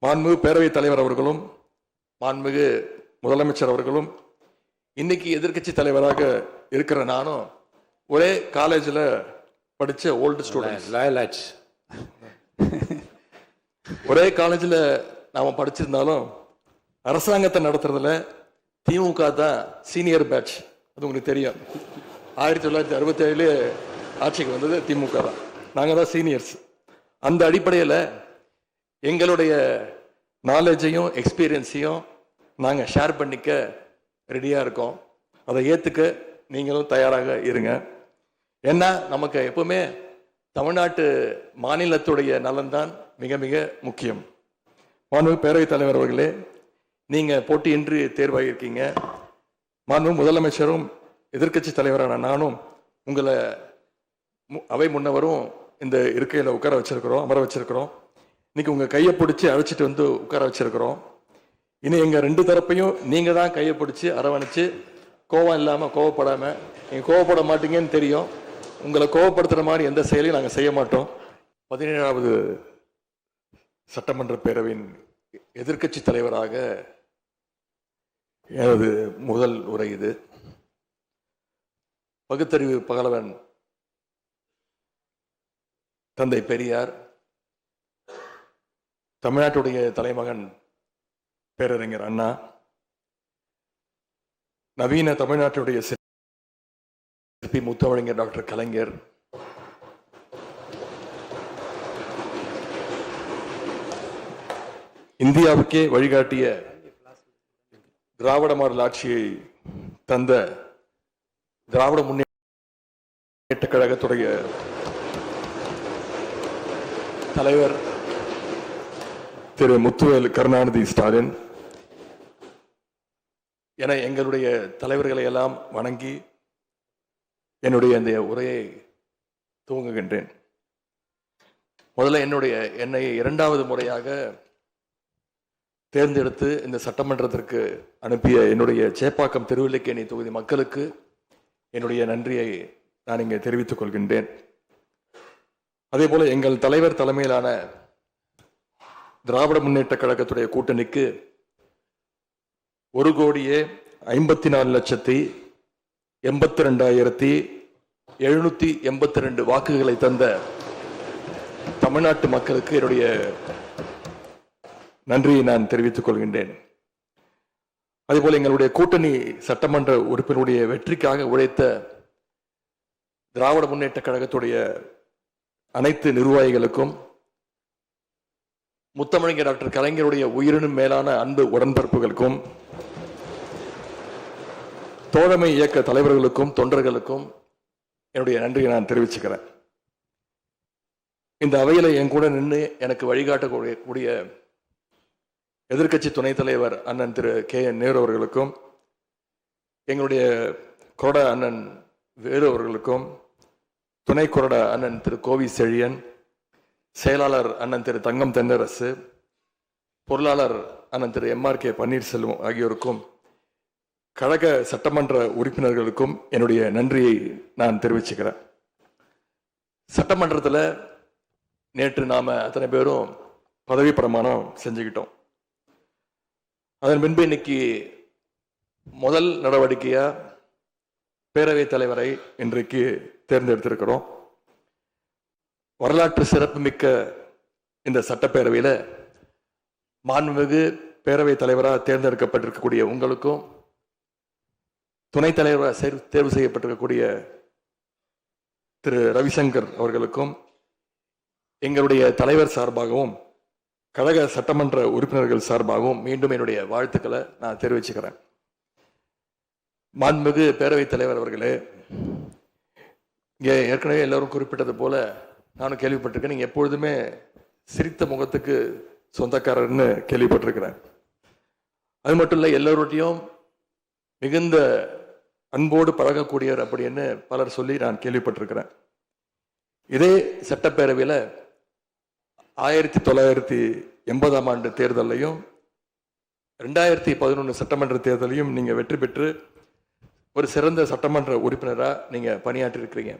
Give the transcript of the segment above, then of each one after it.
மாண்புமிகு பேரவைத் தலைவர் அவர்களும் மாண்புமிகு முதலமைச்சர் அவர்களும் இன்னைக்கு எதிர்க்கட்சி தலைவராக இருக்கிற நானும் ஒரே காலேஜில் படித்த ஓல்டு ஸ்டூடெண்ட். ஒரே காலேஜில் நாம் படிச்சிருந்தாலும் அரசாங்கத்தை நடத்துறதுல திமுக தான் சீனியர் பேட்ச். அது உங்களுக்கு தெரியும். 1967 ஆட்சிக்கு வந்தது திமுக தான். நாங்கள் தான் சீனியர்ஸ். அந்த அடிப்படையில் எங்களுடைய நாலேஜையும் எக்ஸ்பீரியன்ஸையும் நாங்கள் ஷேர் பண்ணிக்க ரெடியாக இருக்கோம். அதை ஏற்றுக்க நீங்களும் தயாராக இருங்க. ஏன்னா நமக்கு எப்பவுமே தமிழ்நாட்டு மாநிலத்துடைய நலன்தான் மிக மிக முக்கியம். மாண்புமிகு பேரவைத் தலைவர் அவர்களே, நீங்கள் போட்டியின்றி தேர்வாகியிருக்கீங்க. மாண்புமிகு முதலமைச்சரும் எதிர்க்கட்சி தலைவரான நானும் உங்களை அவை முன்னவரும் இந்த இருக்கையில் உட்கார வச்சிருக்கிறோம், அமர வச்சிருக்கிறோம். இன்னைக்கு உங்கள் கையை பிடிச்சி அழைச்சிட்டு வந்து உட்கார வச்சிருக்கிறோம். இனி எங்கள் ரெண்டு தரப்பையும் நீங்கள் தான் கையை பிடிச்சி அரவணைச்சு கோவம் இல்லாமல் கோவப்படாமல், நீங்கள் கோவப்பட மாட்டீங்கன்னு தெரியும். உங்களை கோவப்படுத்துகிற மாதிரி எந்த செயலையும் நாங்கள் செய்ய மாட்டோம். 17வது சட்டமன்ற பேரவையின் எதிர்க்கட்சி தலைவராக எனது முதல் உரை இது. பகுத்தறிவு பகலவன் தந்தை பெரியார், தமிழ்நாட்டுடைய தலைமகன் பேரறிஞர் அண்ணா, நவீன தமிழ்நாட்டுடைய சிற்பி முத்தமிழறிஞர் டாக்டர் கலைஞர், இந்தியாவுக்கே வழிகாட்டிய திராவிட மாடல் ஆட்சியை தந்த திராவிட முன்னேற்ற கழகத்துடைய தலைவர் திரு முத்துவேல் கருணாநிதி ஸ்டாலின் என எங்களுடைய தலைவர்களை எல்லாம் வணங்கி என்னுடைய இந்த உரையை துவங்குகின்றேன். முதல்ல என்னை 2வது முறையாக தேர்ந்தெடுத்து இந்த சட்டமன்றத்திற்கு அனுப்பிய என்னுடைய சேப்பாக்கம் திருவல்லிக்கேணி தொகுதி மக்களுக்கு என்னுடைய நன்றியை நான் இங்கே தெரிவித்துக் கொள்கின்றேன். அதே போல எங்கள் தலைவர் தலைமையிலான திராவிட முன்னேற்ற கழகத்துடைய கூட்டணிக்கு 1,52,82,782 வாக்குகளை தந்த தமிழ்நாட்டு மக்களுக்கு என்னுடைய நன்றியை நான் தெரிவித்துக் கொள்கின்றேன். அதேபோல எங்களுடைய கூட்டணி சட்டமன்ற உறுப்பினருடைய வெற்றிக்காக உழைத்த திராவிட முன்னேற்ற கழகத்துடைய அனைத்து நிர்வாகிகளுக்கும், முத்தமிழறிஞர் டாக்டர் கலைஞருடைய உயிரினும் மேலான அன்பு உடன்பிறப்புகளுக்கும், தோழமை இயக்க தலைவர்களுக்கும் தொண்டர்களுக்கும் என்னுடைய நன்றியை நான் தெரிவிச்சுக்கிறேன். இந்த அவையில என் கூட நின்று எனக்கு வழிகாட்டக்கூடிய எதிர்க்கட்சி துணைத் தலைவர் அண்ணன் திரு KN நேரு அவர்களுக்கும், எங்களுடைய கொறடா அண்ணன் வேலு அவர்களுக்கும், துணை கொறடா அண்ணன் திரு கோவி செழியன், செயலாளர் அண்ணன் திரு தங்கம் தென்னரசு, பொருளாளர் அண்ணன் திரு MRK பன்னீர்செல்வம் ஆகியோருக்கும், கழக சட்டமன்ற உறுப்பினர்களுக்கும் என்னுடைய நன்றியை நான் தெரிவிச்சுக்கிறேன். சட்டமன்றத்தில் நேற்று நாம அத்தனை பேரும் பதவி பிரமாணம் செஞ்சுக்கிட்டோம். அதன் பின்பு இன்னைக்கு முதல் நடவடிக்கையா பேரவைத் தலைவரை இன்றைக்கு தேர்ந்தெடுத்திருக்கிறோம். வரலாற்று சிறப்புமிக்க இந்த சட்டப்பேரவையில் மாண்புமிகு பேரவைத் தலைவராக தேர்ந்தெடுக்கப்பட்டிருக்கக்கூடிய உங்களுக்கும், துணைத் தலைவராக தேர்வு செய்யப்பட்டிருக்கக்கூடிய திரு ரவிசங்கர் அவர்களுக்கும், எங்களுடைய தலைவர் சார்பாகவும் கழக சட்டமன்ற உறுப்பினர்கள் சார்பாகவும் மீண்டும் என்னுடைய வாழ்த்துக்களை நான் தெரிவிச்சுக்கிறேன். மாண்புமிகு பேரவைத் தலைவர் அவர்களே, இங்கே ஏற்கனவே எல்லோரும் குறிப்பிட்டது போல நானும் கேள்விப்பட்டிருக்கேன். நீங்கள் எப்பொழுதுமே சிரித்த முகத்துக்கு சொந்தக்காரர்னு கேள்விப்பட்டிருக்கிறேன். அது மட்டும் இல்லை, எல்லோருடையும் மிகுந்த அன்போடு பழகக்கூடியவர் அப்படின்னு பலர் சொல்லி நான் கேள்விப்பட்டிருக்கிறேன். இதே சட்டப்பேரவையில் 1980ஆம் ஆண்டு தேர்தலையும் 2011 சட்டமன்ற தேர்தலையும் நீங்கள் வெற்றி பெற்று ஒரு சிறந்த சட்டமன்ற உறுப்பினராக நீங்கள் பணியாற்றிருக்கிறீங்க.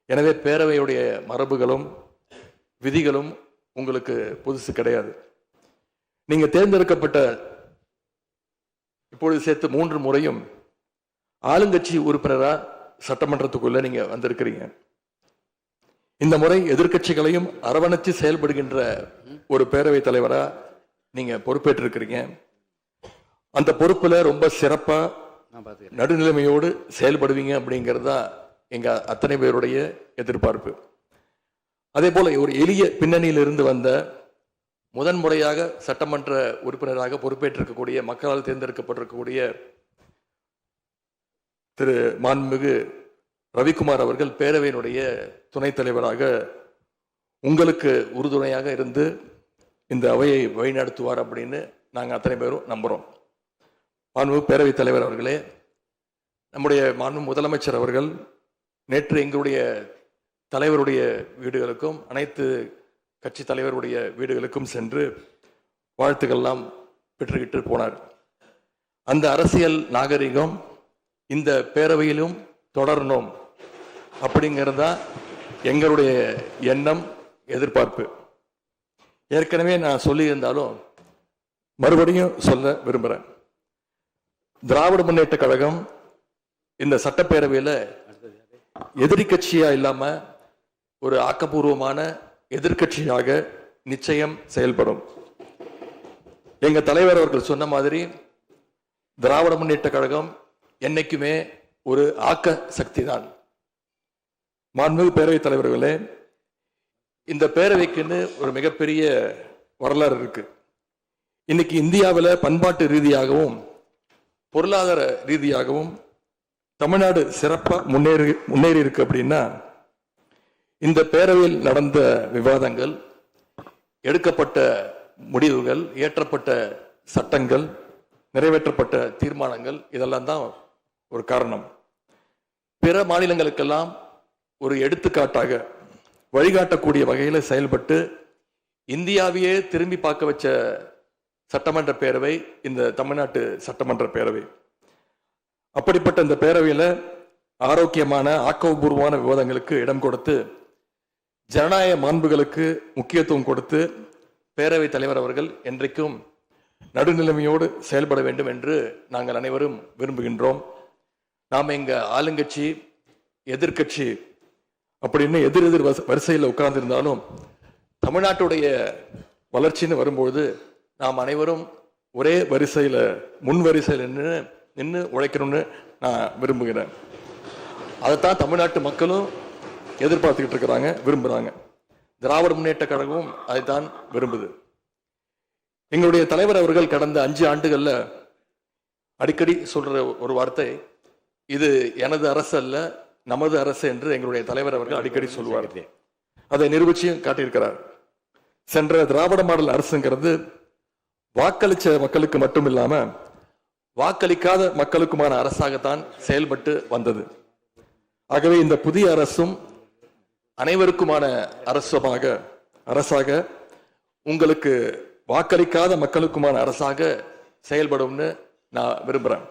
எனவே பேரவையுடைய மரபுகளும் விதிகளும் உங்களுக்கு புதுசு கிடையாது. நீங்க தேர்ந்தெடுக்கப்பட்ட இப்பொழுது சேர்த்து 3 முறையும் ஆளுங்கட்சி உறுப்பினரா சட்டமன்றத்துக்குள்ள நீங்க வந்திருக்கிறீங்க. இந்த முறை எதிர்க்கட்சிகளையும் அரவணைச்சு செயல்படுகின்ற ஒரு பேரவை தலைவரா நீங்க பொறுப்பேற்றிருக்கிறீங்க. அந்த பொறுப்புல ரொம்ப சிறப்பா நடுநிலைமையோடு செயல்படுவீங்க அப்படிங்கிறது தான் எங்க அத்தனை பேருடைய எதிர்பார்ப்பு. அதே போல ஒரு எளிய பின்னணியிலிருந்து வந்த முதன்முறையாக சட்டமன்ற உறுப்பினராக பொறுப்பேற்றிருக்கக்கூடிய மக்களால் தேர்ந்தெடுக்கப்பட்டிருக்கக்கூடிய திரு மாண்புமிகு ரவிக்குமார் அவர்கள் பேரவையினுடைய துணைத் தலைவராக உங்களுக்கு உறுதுணையாக இருந்து இந்த அவையை வழிநடத்துவார் அப்படின்னு நாங்கள் அத்தனை பேரும் நம்புகிறோம். மாண்புமிகு பேரவைத் தலைவர் அவர்களே, நம்முடைய மாண்புமிகு முதலமைச்சர் அவர்கள் நேற்று எங்களுடைய தலைவருடைய வீடுகளுக்கும் அனைத்து கட்சி தலைவருடைய வீடுகளுக்கும் சென்று வாழ்த்துக்கள்லாம் பெற்றுக்கிட்டு போனார். அந்த அரசியல் நாகரிகம் இந்த பேரவையிலும் தொடரணும் அப்படிங்கிறதா எங்களுடைய எண்ணம், எதிர்பார்ப்பு. ஏற்கனவே நான் சொல்லியிருந்தாலும் மறுபடியும் சொல்ல விரும்புகிறேன். திராவிட முன்னேற்ற கழகம் இந்த சட்டப்பேரவையில் எதிரி கட்சியா இல்லாம ஒரு ஆக்கப்பூர்வமான எதிர்கட்சியாக நிச்சயம் செயல்படும். எங்க தலைவர் அவர்கள் சொன்ன மாதிரி திராவிட முன்னேற்ற கழகம் என்னைக்குமே ஒரு ஆக்க சக்தி தான். மாண்புமிகு பேரவைத் தலைவர்களே, இந்த பேரவைக்குன்னு ஒரு மிகப்பெரிய வரலாறு இருக்கு. இன்னைக்கு இந்தியாவில் பண்பாட்டு ரீதியாகவும் பொருளாதார ரீதியாகவும் தமிழ்நாடு சிறப்பா முன்னேறி இருக்கு அப்படின்னா இந்த பேரவையில் நடந்த விவாதங்கள், எடுக்கப்பட்ட முடிவுகள், இயற்றப்பட்ட சட்டங்கள், நிறைவேற்றப்பட்ட தீர்மானங்கள் இதெல்லாம் தான் ஒரு காரணம். பிற மாநிலங்களுக்கெல்லாம் ஒரு எடுத்துக்காட்டாக வழிகாட்டக்கூடிய வகையில் செயல்பட்டு இந்தியாவையே திரும்பி பார்க்க வச்ச சட்டமன்ற பேரவை இந்த தமிழ்நாட்டு சட்டமன்ற பேரவை. அப்படிப்பட்ட இந்த பேரவையில் ஆரோக்கியமான ஆக்கப்பூர்வமான விவாதங்களுக்கு இடம் கொடுத்து ஜனநாயக மாண்புகளுக்கு முக்கியத்துவம் கொடுத்து பேரவைத் தலைவர் அவர்கள் என்றைக்கும் நடுநிலைமையோடு செயல்பட வேண்டும் என்று நாங்கள் அனைவரும் விரும்புகின்றோம். நாம் எங்க ஆளுங்கட்சி எதிர்கட்சி அப்படின்னு எதிர் வரிசையில் உட்கார்ந்திருந்தாலும் தமிழ்நாட்டுடைய வளர்ச்சின்னு வரும்போது நாம் அனைவரும் ஒரே வரிசையில் முன் வரிசையில் நின்று உழைக்கணும்னு நான் விரும்புகிறேன். அதைத்தான் தமிழ்நாட்டு மக்களும் எதிர்பார்த்துக்கிட்டு இருக்கிறாங்க, விரும்புகிறாங்க. திராவிட முன்னேற்ற கழகமும் அதைத்தான் விரும்புது. எங்களுடைய தலைவர் அவர்கள் கடந்த 5 ஆண்டுகள்ல அடிக்கடி சொல்ற ஒரு வார்த்தை, இது எனது அரசு அல்ல நமது அரசு என்று எங்களுடைய தலைவர் அவர்கள் அடிக்கடி சொல்வார். அதை நிரூபிச்சியும் காட்டியிருக்கிறார். சென்ற திராவிட மாடல் அரசுங்கிறது வாக்களிச்ச மக்களுக்கு மட்டும் இல்லாம வாக்களிக்காத மக்களுக்குமான அரசாகத்தான் செயல்பட்டு வந்தது. ஆகவே இந்த புதிய அரசும் அனைவருக்குமான அரசாக உங்களுக்கு வாக்களிக்காத மக்களுக்குமான அரசாக செயல்படும்னு நான் விரும்புகிறேன்.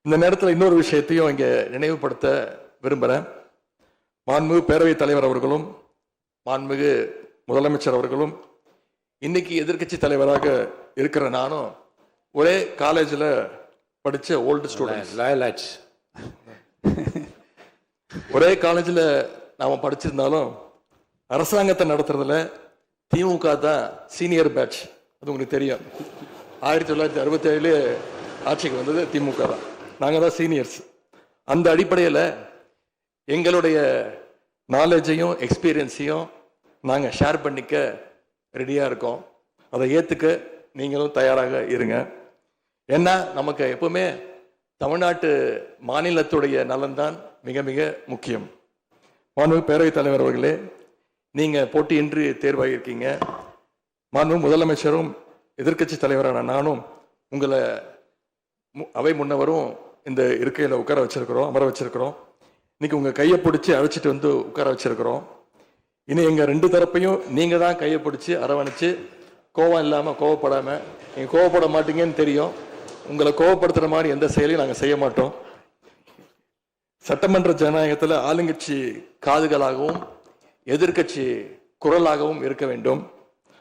இந்த நேரத்தில் இன்னொரு விஷயத்தையும் இங்கே நினைவுபடுத்த விரும்புகிறேன். மாண்புமிகு பேரவைத் தலைவர் அவர்களும் மாண்புமிகு முதலமைச்சர் அவர்களும் இன்னைக்கு எதிர்கட்சி தலைவராக இருக்கிற நானும் ஒரே காலேஜில் படித்த ஓல்டு ஸ்டூடெண்ட்ஸ். ஒரே காலேஜில் நாம் படிச்சிருந்தாலும் அரசாங்கத்தை நடத்துறதுல திமுக தான் சீனியர் பேட்ச். அது உங்களுக்கு தெரியும். 1967 ஆட்சிக்கு வந்தது திமுக தான். நாங்கள் தான் சீனியர்ஸ். அந்த அடிப்படையில் எங்களுடைய நாலேஜையும் எக்ஸ்பீரியன்ஸையும் நாங்கள் ஷேர் பண்ணிக்க ரெடியாக இருக்கோம். அதை ஏற்றுக்க நீங்களும் தயாராக இருங்க. ஏன்னா நமக்கு எப்பவுமே தமிழ்நாட்டு மாநிலத்துடைய நலன்தான் மிக மிக முக்கியம். மாண்புமிகு பேரவைத் தலைவர் அவர்களே, நீங்கள் போட்டியின்றி தேர்வாகியிருக்கீங்க. மாண்புமிகு முதலமைச்சரும் எதிர்க்கட்சி தலைவரான நானும் உங்களை அவை முன்னவரும் இந்த இருக்கையில் உட்கார வச்சிருக்கிறோம், அமர வச்சிருக்கிறோம். இன்னைக்கு உங்கள் கையை பிடிச்சி அழைச்சிட்டு வந்து உட்கார வச்சிருக்கிறோம். இனி எங்கள் 2 தரப்பையும் நீங்கள் தான் கையை பிடிச்சி அரவணைச்சு கோவம் இல்லாமல் கோவப்படாமல், நீங்கள் கோவப்பட மாட்டீங்கன்னு தெரியும், உங்களை கோவப்படுத்துகிற மாதிரி எந்த செயலையும் நாங்கள் செய்ய மாட்டோம். சட்டமன்ற ஜனநாயகத்தில் ஆளுங்கட்சி காதுகளாகவும் எதிர்கட்சி குரலாகவும் இருக்க வேண்டும்.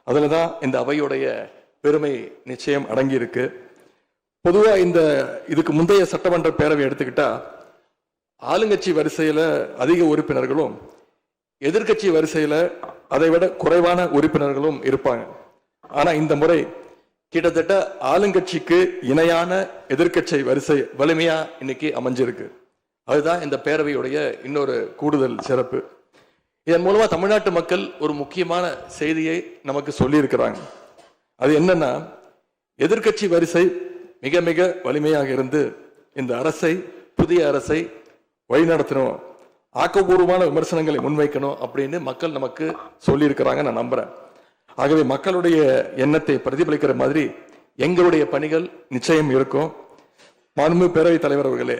அதில் தான் இந்த அவையுடைய பெருமை நிச்சயம் அடங்கி இருக்கு. பொதுவா இதுக்கு முந்தைய சட்டமன்ற பேரவை எடுத்துக்கிட்டா ஆளுங்கட்சி வரிசையில அதிக உறுப்பினர்களும் எதிர்கட்சி வரிசையில அதை விட குறைவான உறுப்பினர்களும் இருப்பாங்க. ஆனா இந்த முறை கிட்டத்தட்ட ஆளுங்கட்சிக்கு இணையான எதிர்கட்சி வரிசை வலிமையா இன்னைக்கு அமைஞ்சிருக்கு. அதுதான் இந்த பேரவையுடைய இன்னொரு கூடுதல் சிறப்பு. இதன் மூலமா தமிழ்நாட்டு மக்கள் ஒரு முக்கியமான செய்தியை நமக்கு சொல்லி இருக்கிறாங்க. அது என்னன்னா, எதிர்கட்சி வரிசை மிக மிக வலிமையாக இருந்து இந்த அரசை, புதிய அரசை வழிநடத்தணும், ஆக்கப்பூர்வமான விமர்சனங்களை முன்வைக்கணும் அப்படின்னு மக்கள் நமக்கு சொல்லி இருக்கிறாங்க. நான் நம்புறேன். ஆகவே மக்களுடைய எண்ணத்தை பிரதிபலிக்கிற மாதிரி எங்களுடைய பணிகள் நிச்சயம் இருக்கும். மாண்புமிகு பேரவைத் தலைவர் அவர்களே,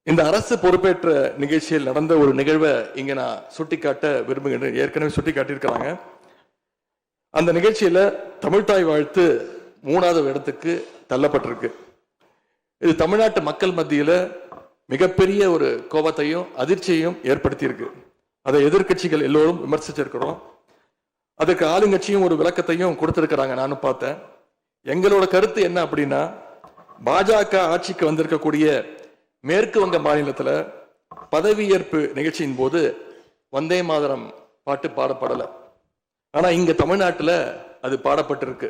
இந்த அரசு பொறுப்பேற்ற நிகழ்ச்சியில் நடந்த ஒரு நிகழ்வை இங்க நான் சுட்டிக்காட்ட விரும்புகின்றேன். ஏற்கனவே சுட்டி காட்டியிருக்கிறாங்க. அந்த நிகழ்ச்சியில தமிழ்தாய் வாழ்த்து 3வது இடத்துக்கு தள்ளப்பட்டிருக்கு. இது தமிழ்நாட்டு மக்கள் மத்தியில மிகப்பெரிய ஒரு கோபத்தையும் அதிர்ச்சியையும் ஏற்படுத்தியிருக்கு. அதை எதிர்கட்சிகள் எல்லோரும் விமர்சிச்சிருக்கிறோம். அதுக்கு ஆளுங்கட்சியும் ஒரு விளக்கத்தையும் கொடுத்திருக்கிறாங்க. நானும் பார்த்தேன். எங்களோட கருத்து என்ன அப்படின்னா, பாஜக ஆட்சிக்கு வந்திருக்கக்கூடிய மேற்கு வங்க மாநிலத்துல பதவியேற்பு நிகழ்ச்சியின் போது வந்தே மாதரம் பாட்டு பாடப்படல. ஆனா இங்க தமிழ்நாட்டுல அது பாடப்பட்டிருக்கு.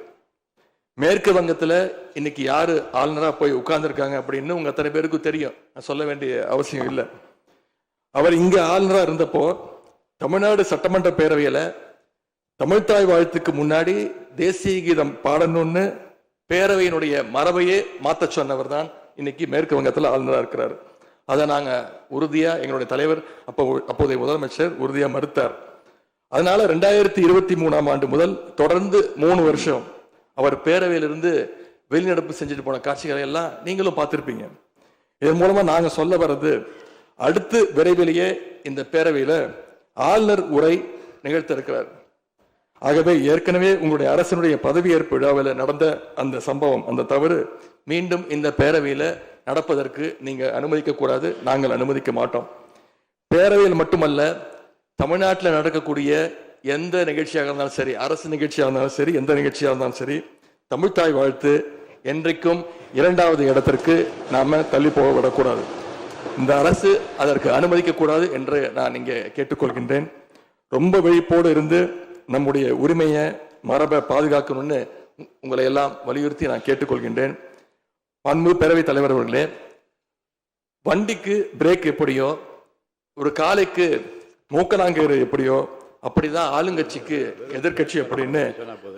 மேற்கு வங்கத்துல இன்னைக்கு யாரு ஆளுநரா போய் உட்கார்ந்துருக்காங்க அப்படின்னு உங்க அத்தனை பேருக்கும் தெரியும். நான் சொல்ல வேண்டிய அவசியம் இல்லை. அவர் இங்க ஆளுநரா இருந்தப்போ தமிழ்நாடு சட்டமன்ற பேரவையில தமிழ்தாய் வாழ்த்துக்கு முன்னாடி தேசிய கீதம் பாடணும்னு பேரவையினுடைய மரபையே மாத்த சொன்னவர் தான் இன்னைக்கு மேற்கு வங்கத்தில் ஆளுநராக இருக்கிறார். அதை நாங்க உறுதியா, எங்களுடைய தலைவர் அப்போதைய முதலமைச்சர் உறுதியா மறுத்தார். அதனால 2023ஆம் ஆண்டு முதல் தொடர்ந்து 3 வருஷம் அவர் பேரவையிலிருந்து வெளிநடப்பு செஞ்சுட்டு போன காட்சிகளை எல்லாம் நீங்களும் பார்த்திருப்பீங்க. இதன் மூலமா நாங்க சொல்ல வர்றது, அடுத்து விரைவிலேயே இந்த பேரவையில ஆளுநர் உரை நிகழ்த்த இருக்கிறார். ஆகவே ஏற்கனவே உங்களுடைய அரசினுடைய பதவியேற்பு விழாவில் நடந்த அந்த சம்பவம், அந்த தவறு மீண்டும் இந்த பேரவையில நடப்பதற்கு நீங்க அனுமதிக்க கூடாது. நாங்கள் அனுமதிக்க மாட்டோம். பேரவையில் மட்டுமல்ல, தமிழ்நாட்டில் நடக்கக்கூடிய எந்த நிகழ்ச்சியாக இருந்தாலும் சரி, அரசு நிகழ்ச்சியாக இருந்தாலும் சரி, எந்த நிகழ்ச்சியாக இருந்தாலும் சரி, தமிழ்தாய் வாழ்த்து என்றைக்கும் 2வது இடத்திற்கு நாம தள்ளி போக விடக்கூடாது. இந்த அரசு அதற்கு அனுமதிக்க கூடாது என்று நான் இங்கே கேட்டுக்கொள்கின்றேன். ரொம்ப விழிப்போடு இருந்து நம்முடைய உரிமையை, மரபை பாதுகாக்கணும்னு உங்களை எல்லாம் வலியுறுத்தி நான் கேட்டுக்கொள்கின்றேன். மாண்புமிகு பேரவைத் தலைவர் அவர்களே, வண்டிக்கு பிரேக் எப்படியோ, ஒரு காலைக்கு மூக்கனாங்கயிறு எப்படியோ, அப்படிதான் ஆளுங்கட்சிக்கு எதிர்கட்சி அப்படின்னு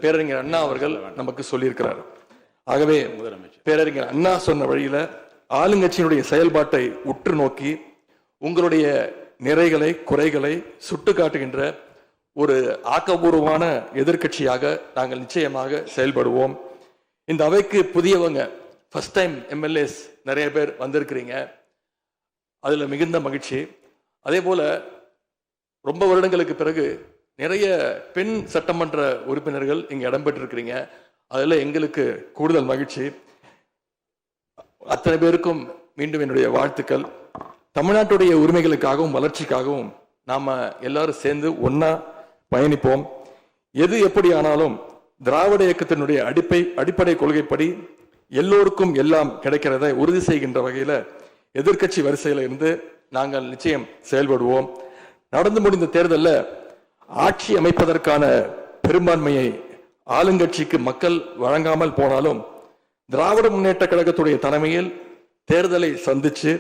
பேரறிஞர் அண்ணா அவர்கள் நமக்கு சொல்லியிருக்கிறார். ஆகவே பேரறிஞர் அண்ணா சொன்ன வழியில ஆளுங்கட்சியினுடைய செயல்பாட்டை உற்று நோக்கி உங்களுடைய நிறைகளை, குறைகளை சுட்டு காட்டுகின்ற ஒரு ஆக்கப்பூர்வமான எதிர்கட்சியாக நாங்கள் நிச்சயமாக செயல்படுவோம். இந்த அவைக்கு புதியவங்க, ஃபர்ஸ்ட் டைம் எம்எல்ஏஸ் நிறைய பேர் வந்திருக்கிறீங்க. அதுல மிகுந்த மகிழ்ச்சி. அதே போல ரொம்ப வருடங்களுக்கு பிறகு நிறைய பெண் சட்டமன்ற உறுப்பினர்கள் இங்க இடம்பெற்றிருக்கிறீங்க. அதுல எங்களுக்கு கூடுதல் மகிழ்ச்சி. அத்தனை பேருக்கும் மீண்டும் என்னுடைய வாழ்த்துக்கள். தமிழ்நாட்டுடைய உரிமைகளுக்காகவும் வளர்ச்சிக்காகவும் நாம எல்லாரும் சேர்ந்து ஒன்னா பயணிப்போம். எது எப்படி ஆனாலும் திராவிட இயக்கத்தினுடைய அடிப்படை கொள்கைப்படி எல்லோருக்கும் எல்லாம் கிடைக்கிறதை உறுதி செய்கின்ற வகையில எதிர்கட்சி வரிசையில இருந்து நாங்கள் நிச்சயம் செயல்படுவோம். நடந்து முடிந்த தேர்தலில் ஆட்சி அமைப்பதற்கான பெரும்பான்மையை ஆளுங்கட்சிக்கு மக்கள் வழங்காமல் போனாலும் திராவிட முன்னேற்ற கழகத்துடைய தலைமையில் தேர்தலை சந்திச்சு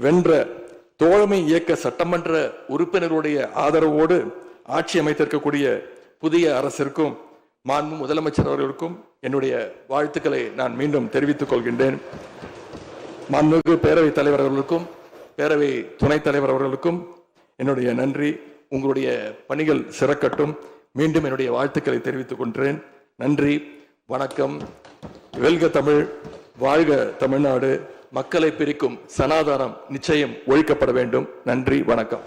வென்ற தோழமை இயக்க சட்டமன்ற உறுப்பினருடைய ஆதரவோடு ஆட்சி அமைத்திருக்கக்கூடிய புதிய அரசிற்கும் மாண்பு முதலமைச்சர் அவர்களுக்கும் என்னுடைய வாழ்த்துக்களை நான் மீண்டும் தெரிவித்துக் கொள்கின்றேன். மாண்புமிகு பேரவைத் தலைவர் அவர்களுக்கும் பேரவை துணைத் தலைவர் அவர்களுக்கும் என்னுடைய நன்றி. உங்களுடைய பணிகள் சிறக்கட்டும். மீண்டும் என்னுடைய வாழ்த்துக்களை தெரிவித்துக் கொள்கிறேன். நன்றி, வணக்கம். வெல்க தமிழ், வாழ்க தமிழ்நாடு. மக்களை பிரிக்கும் சனாதானம் நிச்சயம் ஒழிக்கப்பட வேண்டும். நன்றி, வணக்கம்.